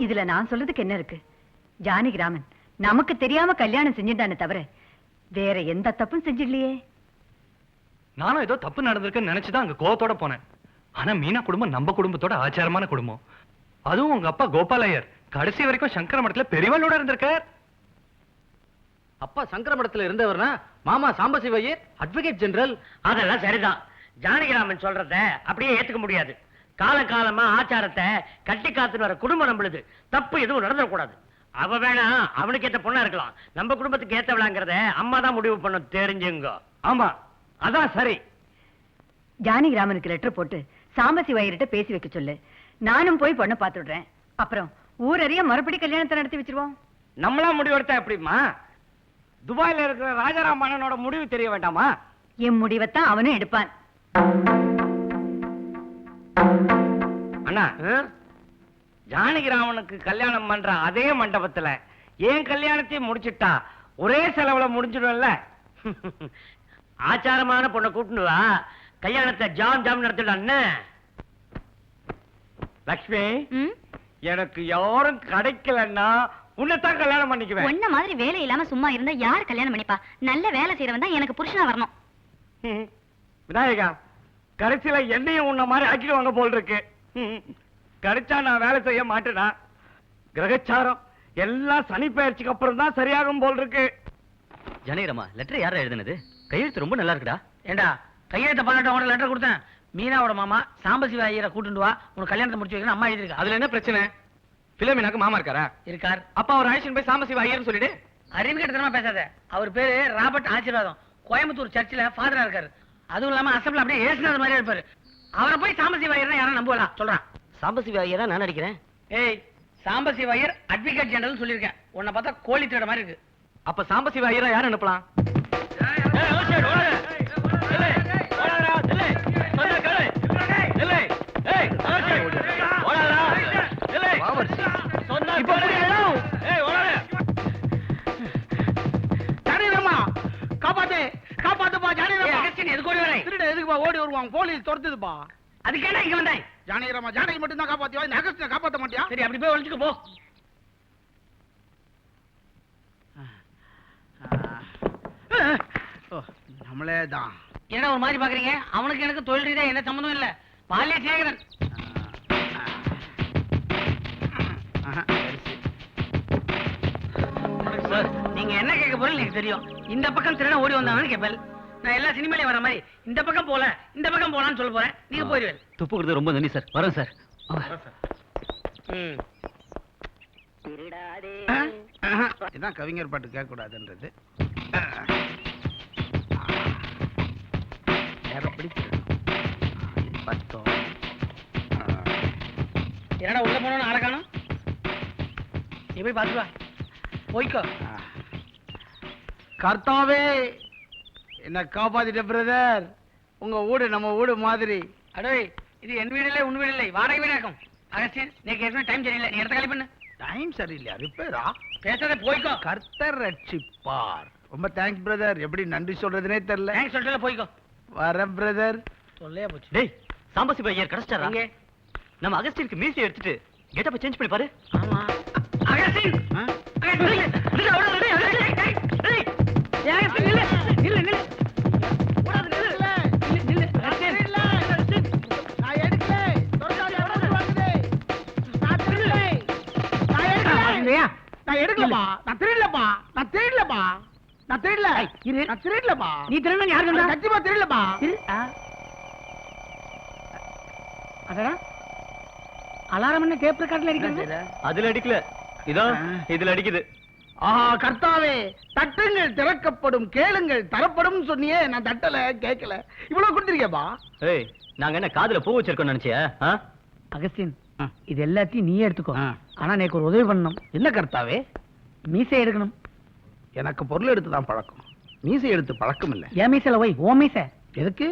இதுல நான் சொல்றதுக்கு என்ன இருக்கு? ஜானகிராமன் நமக்கு தெரியாம கல்யாணம் செஞ்சுட்டானே தவிர வேற எந்த தப்பும் செஞ்சிடலையே. நானும் ஏதோ தப்பு நடந்திருக்குன்னு நினைச்சுதான் அங்க கோவத்தோட போனேன். ஆனா மீனா குடும்பம் நம்ம குடும்பத்தோட ஆச்சாரமான குடும்பம். அதுவும் உங்க அப்பா கோபாலையர் கடைசி வரைக்கும் சங்கர மடத்துல பெரியவாளோட இருந்திருக்கார். அப்பா சங்கர மடத்துல இருந்தவர்னா மாமா சாம்பசிவையர் அட்வொகேட் ஜெனரல். அதெல்லாம் சரிதான். ஜானகிராமன் சொல்றத அப்படியே ஏத்துக்க முடியாது. காலகாலமா ஆச்சாரத்தை கட்டி காத்துன்னு வர குடும்பம் நம்மளுது. தப்பு எதுவும் நடந்துடக்கூடாது. அவ வேணா அவனுக்கு ஏத்த பொண்ணா இருக்கலாம், நம்ம குடும்பத்துக்கு ஏத்தவளாங்கிறத அம்மா தான் முடிவு பண்ண, தெரிஞ்சுங்க. ஆமா, அதான் சரி. ஜானகிராமனுக்கு லெட்டர் போட்டு சாம்பசிவாயர்கிட்ட பேசி வைக்க சொல்லு. நானும் போய் பொண்ணை பார்த்துடுறேன். அப்புறம் ஊரறிய மறுபடி கல்யாணத்தை நடத்தி வச்சிருவோம். நம்மளா முடிவெடுத்தா எப்படிமா? துபாயில இருக்கிற ராஜாராம் அண்ணனோட முடிவு தெரிய வேண்டாமா? என் முடிவைத்தான் அவனும் எடுப்பான். அண்ணா, ஜானகிராமனுக்கு கல்யாணம் பண்ற அதே மண்டபத்துல ஏன் கல்யாணத்தையும் முடிச்சுட்டா ஒரே செலவுல முடிஞ்சிடும்ல. ஆச்சாரமான பொண்ணை கூட்டுன்னு வா, கல்யாணத்தை ஜாம் ஜாம் நடத்திடா. லக்ஷ்மி, எனக்கு யாரும் கிடைக்கலன்னா உன்னைத்தான் கல்யாணம் பண்ணிக்குவேன். உன்ன மாதிரி வேலை இல்லாம சும்மா இருந்தா யார் கல்யாணம் பண்ணிப்பா? நல்ல வேலை செய்யறவன் தான் எனக்கு புருஷனா வரணும். விநாயகா, கடைசியில என்னையும் உன்ன மாதிரி ஆக்கிடுவாங்க போல் இருக்கு. கிடைச்சா நான் வேலை செய்ய மாட்டேனா? கிரகச்சாரம் எல்லாம் சனி பயிற்சிக்கு அப்புறம் தான் சரியாகும் போல் இருக்கு. ஜானகிராமா, லெட்டர் யாரா எழுதுனது? கையெழுத்து ரொம்ப நல்லா இருக்குடா. ஏண்டா, கையெழுத்த பாராட்ட லெட்டர் கொடுத்தேன். மீனாவோட மாமா சாம்பசிவ ஐயரை கூட்டிட்டு வா, உனக்கு கல்யாணத்தை முடிச்சு வைக்கணும் அம்மா எழுதிருக்கா. அதுல என்ன பிரச்சனை? பிலோமினாக்கு மாமா இருக்காரா? இருக்கார். அப்பா ஒரு ஆயிஷன் போய் சாம்பசிவ ஐயர்னு சொல்லிட்டு அறிவு கட்டத்தனமா பேசாத. அவர் பேரு ராபர்ட் ஆசீர்வாதம். கோயம்புத்தூர் சர்ச்சில் ஃபாதரா இருக்காரு. அதுவும் இல்லாம அசம்பிள் அப்படியே ஏசுனது மாதிரி இருப்பாரு. அவரை போய் சாம்பசிவ ஐயர் யாரும் நம்புவலாம் சொல்றான். சாம்பசிவ ஐயரா நான் நடிக்கிறேன். ஏய், சாம்பசிவ ஐயர் அட்வொகேட் ஜெனரல் சொல்லியிருக்கேன். உன்னை பார்த்தா கோழி தேட மாதிரி இருக்கு. அப்ப சாம்பசிவ ஐயரா யார் அனுப்பலாம்? ஓடி வருவாங்க, போலீஸ் துரத்துதுப்பா. அதுக்கே இங்க வந்தாய். ஜானகிராமா, ஜானகி மட்டும் தான் காப்பாத்தியா? இந்த அகஸ்டினை காப்பாத்த மாட்டியா? சரி, அப்படி போய் ஒளிச்சுக்க போ. நம்மளே தான். என்ன ஒரு மாதிரி பாக்குறீங்க? அவனுக்கு எனக்கு தொழில் ரீதியா எந்த சம்பந்தம் இல்ல. பாலிய சேகரன். சார், நீங்க என்ன கேட்க போறீங்க எனக்கு தெரியும். இந்த பக்கம் திருட ஓடி வந்தாங்கன்னு கேப்பல். நான் எல்லா சினிமாலையும் வர மாதிரி இந்த பக்கம் போல இந்த பக்கம் போலான்னு சொல்ல போறேன். நீங்க போயிருவேன். துப்பு கொடுத்து ரொம்ப நன்றி சார். வரேன் சார். இதான் கவிஞர் பாட்டு கேட்க கூடாதுன்றது. என்னடா உள்ள போனோம் ஆளை காணும்? நீ போய் பாத்து வா. போய்க்கோ. கர்த்தாவே, என்ன காப்பாத்திட்ட பிரதர். உங்க வீடு நம்ம வீடு மாதிரி. அடே, இது என் வீடு இல்லை, உன் வீடு இல்லை, வாடகை வீடு இருக்கும். அகஸ்டின், நீ கேட்கணும் டைம் சரியில்லை. நீ இடத்த காலி பண்ணு. டைம் சரியில்லையா? ரிப்பேரா? பேசாத, போய்க்கோ. கர்த்தர் ரட்சிப்பார். ரொம்ப தேங்க்ஸ் பிரதர். எப்படி நன்றி சொல்றதுனே தெரியல. தேங்க்ஸ் சொல்றல, போய்க்கோ. வரேன் பிரதர். சொல்லையா போச்சு. டேய், சாம்பசிவ ஐயர் கிடைச்சாரா? எங்க? நம்ம அகஸ்டினுக்கு மீசி எடுத்துட்டு கெட்டப்ப சேஞ்ச் பண்ணி பாரு. ஆமா. அகஸ்டின், நான் எடுக்கலப்பா. நான் திருடலப்பா. நான் திருடலப்பா. நான் திருடல. நான் திருடலப்பா. நீ திருடன் யாரு கண்டா? சத்தியமா திருடலப்பா. அதடா அலாரம் என்ன டேப் ரெக்கார்ட்ல அடிக்குது? அதுல அடிக்கல, இதோ இதுல அடிக்குது. ஆஹா, கர்த்தாவே, தட்டுங்கள் திறக்கப்படும், கேளுங்கள் தரப்படும் சொன்னியே. நான் தட்டல, கேட்கல. இவ்வளவு கொடுத்திருக்கேப்பா. ஏய், நாங்க என்ன காதுல பூ வச்சிருக்கோம் நினைச்சியா? அகஸ்டின், இது எல்லாத்தையும் நீயே எடுத்துக்கோ. ஆனா எனக்கு ஒரு உதவி பண்ணணும். என்ன கர்த்தாவே? மீசை எடுக்கணும். எனக்கு பொருள் எடுத்துதான் பழக்கம், மீசை எடுத்து பழக்கம் இல்ல. என் மீசைல போய் ஓ மீசை எதுக்கு?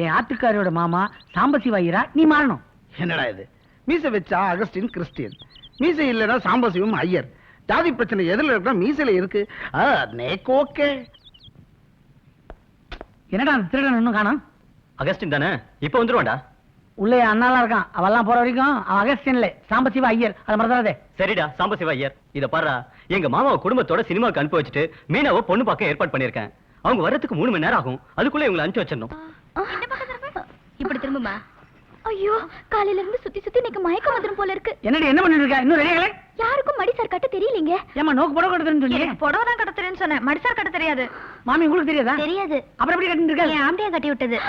என் ஆத்துக்காரோட மாமா சாம்பசிவ ஐயரா நீ மாறணும். என்னடா இது? மீசை வச்சா அகஸ்டின் கிறிஸ்டியன், மீசை இல்லைன்னா சாம்பசிவம் ஐயர். ஜாதி பிரச்சனை எதுல இருக்கா? மீசையில இருக்கு. நேக்கு ஓகே. என்னடா திருடன் இன்னும் காணோம்? அகஸ்டின் தானே, இப்ப வந்துருவான்டா. உள்ளே அண்ணாலாம் இருக்கான் அவெல்லாம் போற வரைக்கும் அவன் அகஸ்டியன் இல்ல சாம்பசிவ ஐயர் அதை மறந்துடாதே. சரிடா சாம்பசிவ ஐயர், இத பாரு, எங்க மாமாவை குடும்பத்தோட சினிமாவுக்கு அனுப்பி வச்சுட்டு மீனாவை பொண்ணு பார்க்க ஏற்பாடு பண்ணிருக்கேன். அவங்க வர்றதுக்கு 3 மணி நேரம் ஆகும். அதுக்குள்ள இவங்களை அனுப்பிச்சு வச்சிடணும். இப்படி திரும்புமா? ஐயோ, காலையில இருந்து சுத்தி சுத்தி எனக்கு மயக்கம் வந்துரும் போல இருக்கு. என்னடி என்ன பண்ணிட்டு இருக்க? இன்னும் ரெடியாகல? யாருக்கும் மடி சார் கட்ட தெரியலீங்க. ஏமா நோக்கு புடவை கட்டுறேன்னு சொன்னீங்க. புடவை தான் கட்ட தெரியும்னு சொன்னேன், மடி சார் கட்ட தெரியாது. மாமி உங்களுக்கு தெரியாதா? தெரியாது. அப்புறம் எப்படி கட்டிட்டு இருக்க? என் ஆம்படியா கட்டி விட்டது.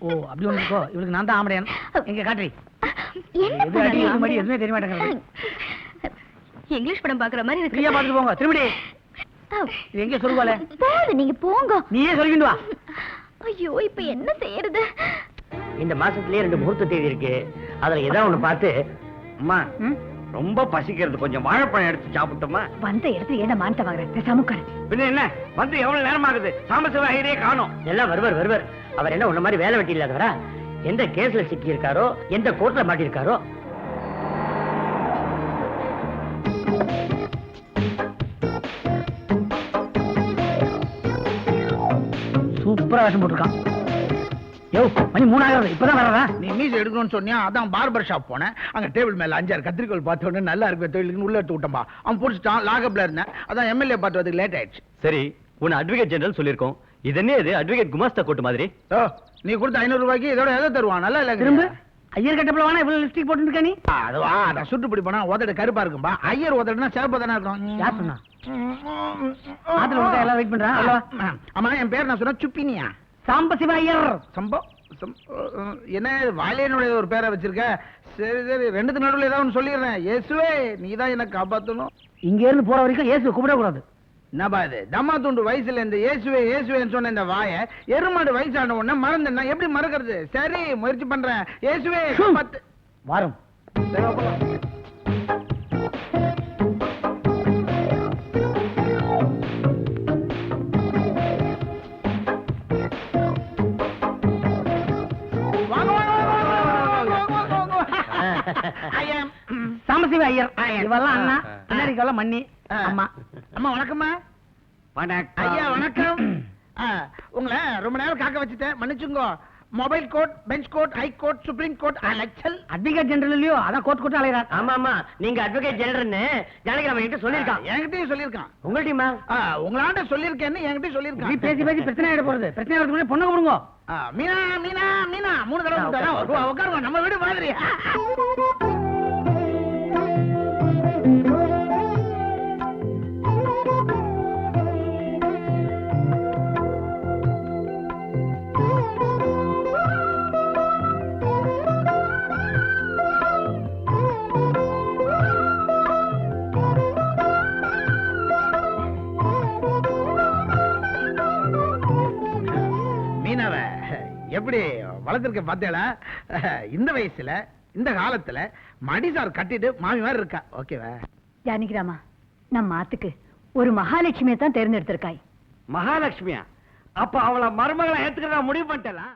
ஓ அப்படி ஒண்ணு இருக்கோ? இவளுக்கு நான் தான் ஆம்படையான். எங்க காட்டுறி என்ன எது அடி எது மடி எதுவுமே தெரிய மாட்டேங்குது. இங்கிலீஷ் படம் பாக்குற மாதிரி இருக்கு. ஃப்ரீயா பாத்துட்டு போங்க. திரும்பி இது எங்க சொல்லுவால? போது நீங்க போங்க. நீயே சொல்லிட்டு வா. ஐயோ இப்ப என்ன செய்யறது? இந்த மாசத்துலயே 2 முகூர்த்த தேதி இருக்கு. அதுல ஏதாவது ஒண்ணு பார்த்து. அம்மா ரொம்ப பசிக்கிறது, கொஞ்சம் வாழைப்பழம் எடுத்து சாப்பிட்டோமா? வந்த இடத்துல ஏன மானத்தை வாங்குற சமுக்கார. பின்ன என்ன வந்து எவ்வளவு நேரம் ஆகுது? சாம்பசிவ ஐயரே காணோம். எல்லாம் வருவர். அவர் என்ன உன்ன மாதிரி வேலை வெட்டி இல்லாதவரா? எந்த கேஸ்ல சிக்கி இருக்காரோ, எந்த கோர்ட்ல மாட்டி இருக்காரோ. சூப்பரா வேஷம் போட்டுருக்கான். யோ மணி 3 ஆகுது, இப்பதான் வர்றதா? நீ மீசை எடுக்கணும்னு சொன்னியா, அதான் பார்பர் ஷாப் போனேன். அங்க டேபிள் மேல 5-6 கத்திரிக்கோள் பார்த்த உடனே நல்லா இருக்கு தொழிலுக்கு உள்ள எடுத்து விட்டம்பா. அவன் புடிச்சிட்டான், லாகப்ல இருந்தேன். அதான் எம்எல்ஏ பார்த்து வரதுக்கு லேட் ஆயிடுச்சு. சரி, உன்னை அட்வொகேட் ஜெனரல் சொல்லிருக்கோம். இது என்ன இது அட்வொகேட் குமாஸ்தா கோட் மாதிரி? ஓ, நீ கொடுத்த 500 ரூபாய்க்கு இதோட எதை தருவான்? நல்லா இல்ல திரும்ப ஐயர் கட்டப்பல வானா இவ்வளவு லிப்ஸ்டிக் போட்டு இருக்க நீ? அதுவா நான் சுட்டு பிடி போனா உதடு கருப்பா இருக்கும்பா. ஐயர் உதடுனா சிவப்பா தானே இருக்கும். யார் சொன்னா? ஆத்துல வந்து எல்லாம் வெயிட் பண்றா. ஹலோ ஆமா, என் பேர் நான் சொன்னா சுப்பினியா? சாம்பசிவ ஐயர். என்ன வாலியனுடைய ஒரு பேரை வச்சிருக்க? சரி, ரெண்டுத்து நடுவில் ஏதாவது ஒன்று சொல்லிடுறேன். இயேசுவே நீதான் என்ன காப்பாத்தணும். இங்க இருந்து போற வரைக்கும் இயேசுவை கூப்பிட கூடாது. என்னப்பா இது? தம்மா துண்டு வயசுல இந்த இயேசுவேன்னு சொன்ன இந்த வாயை எருமாடு வயசான உடனே மறந்துன்னா எப்படி மறக்கிறது? சரி, முயற்சி பண்றேன். இயேசுவே வரும். சாம்பசிவ ஐயர் இவெல்லாம் அண்ணா, பின்னாடிக்கெல்லாம் மண்ணி. அம்மா அம்மா வணக்கம்மா. ஐயா வணக்கம். உங்களை ரொம்ப நேரம் காக்க வச்சுட்டேன், மன்னிச்சுங்கோ. Mobile court, bench court, high court, supreme court, அலெக்சல். அட்வொகேட் ஜெனரல் இல்லையோ, அதான் கோட் கோட் அலையறார். ஆமா நீங்க அட்வொகேட் ஜெனரல்னு ஜானகிராமன் கிட்ட சொல்லிருக்கான். என்கிட்டயும் சொல்லியிருக்கான். உங்கள்ட்டயுமா? உங்களாண்ட சொல்லியிருக்கேன்னு என்கிட்டயும் நீ சொல்லியிருக்கான். பேசி பிரச்சனை ஆயிட போறது. பிரச்சனை வரதுக்கு முன்னாடி பொண்ணு கொடுங்க. மீனா மீனா மீனா 3 தடவை கூப்பிட்டாரா? உட்காருங்க, நம்ம வீடு மாதிரி. மீனாவ எப்படி வளர்த்திருக்க பார்த்தேளா? இந்த வயசுல இந்த காலத்துல மடிசார் கட்டிட்டு மாமி மாதிரி இருக்கா. ஓகேவா? ஜானகிராமா, நம்ம ஆத்துக்கு ஒரு மகாலட்சுமியை தான் தேர்ந்தெடுத்திருக்காய். மகாலட்சுமியா? அப்ப அவளை மருமகளை ஏத்துக்கிறதா முடிவு பண்ணிட்டலாம்.